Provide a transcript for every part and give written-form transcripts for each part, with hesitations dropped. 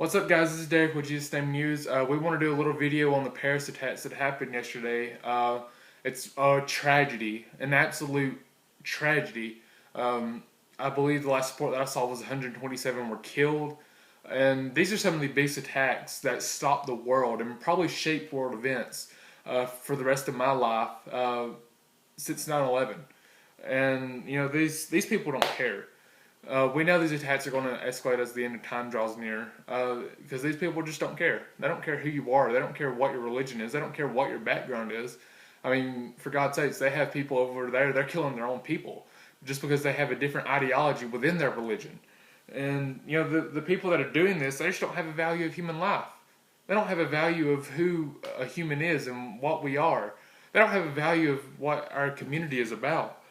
What's up, guys? This is Derek with Name News. We want to do a little video on the Paris attacks that happened yesterday. It's a tragedy, an absolute tragedy. I believe the last report that I saw was 127 were killed. And these are some of the biggest attacks that stopped the world and probably shaped world events for the rest of my life since 9/11. And, you know, these people don't care. We know these attacks are going to escalate as the end of time draws near, because these people just don't care. They don't care who you are. They don't care what your religion is. They don't care what your background is. I mean, for God's sakes, they have people over there, they're killing their own people just because they have a different ideology within their religion. And, you know, the people that are doing this, they just don't have a value of human life. They don't have a value of who a human is and what we are. They don't have a value of what our community is about.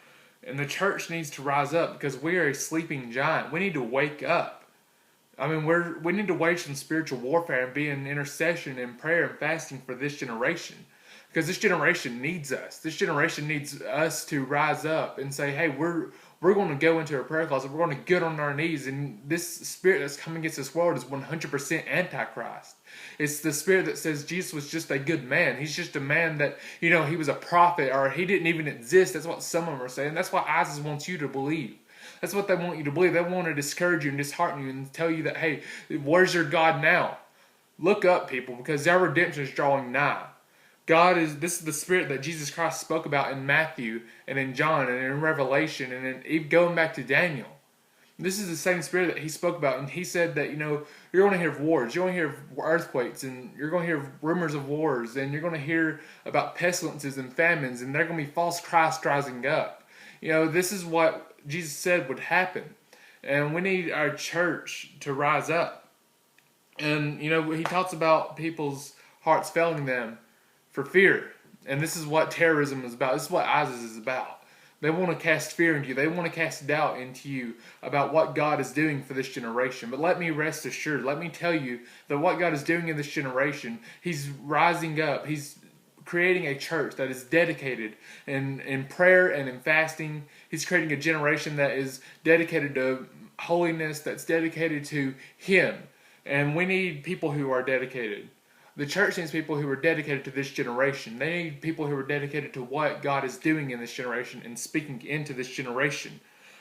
And the church needs to rise up because we are a sleeping giant. We need to wake up. I mean, we need to wage some spiritual warfare and be in intercession and prayer and fasting for this generation. Because this generation needs us. This generation needs us to rise up and say, hey, we're going to go into a prayer closet. We're going to get on our knees. And this spirit that's coming against this world is 100% Antichrist. It's the spirit that says Jesus was just a good man. He's just a man that, you know, he was a prophet or he didn't even exist. That's what some of them are saying. That's what ISIS wants you to believe. That's what they want you to believe. They want to discourage you and dishearten you and tell you that, hey, where's your God now? Look up, people, because our redemption is drawing nigh. This is the spirit that Jesus Christ spoke about in Matthew and in John and in Revelation and even going back to Daniel. This is the same spirit that he spoke about, and he said that, you know, you're going to hear of wars, you're going to hear of earthquakes, and you're going to hear rumors of wars, and you're going to hear about pestilences and famines, and there are going to be false Christ rising up. You know, this is what Jesus said would happen, and we need our church to rise up. And, you know, he talks about people's hearts failing them for fear, and this is what terrorism is about. This is what ISIS is about. They want to cast fear into you. They want to cast doubt into you about what God is doing for this generation. But let me rest assured. Let me tell you that what God is doing in this generation, He's rising up. He's creating a church that is dedicated in prayer and in fasting. He's creating a generation that is dedicated to holiness, that's dedicated to Him. And we need people who are dedicated. The church needs people who are dedicated to this generation. They need people who are dedicated to what God is doing in this generation and speaking into this generation.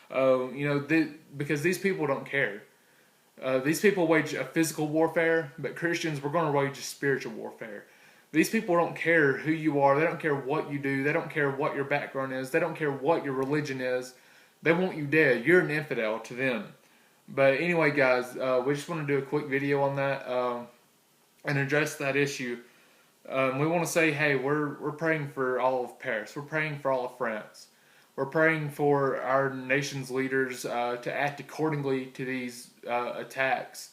Because these people don't care. These people wage a physical warfare, but Christians, we're going to wage a spiritual warfare. These people don't care who you are. They don't care what you do. They don't care what your background is. They don't care what your religion is. They want you dead. You're an infidel to them. But anyway, guys, we just want to do a quick video on that. And address that issue. We want to say, hey, we're praying for all of Paris. We're praying for all of France. We're praying for our nation's leaders to act accordingly to these attacks.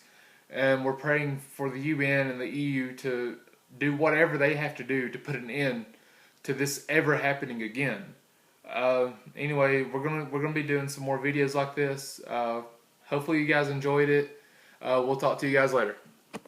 And we're praying for the UN and the EU to do whatever they have to do to put an end to this ever happening again. Anyway, we're gonna be doing some more videos like this. Hopefully you guys enjoyed it. We'll talk to you guys later.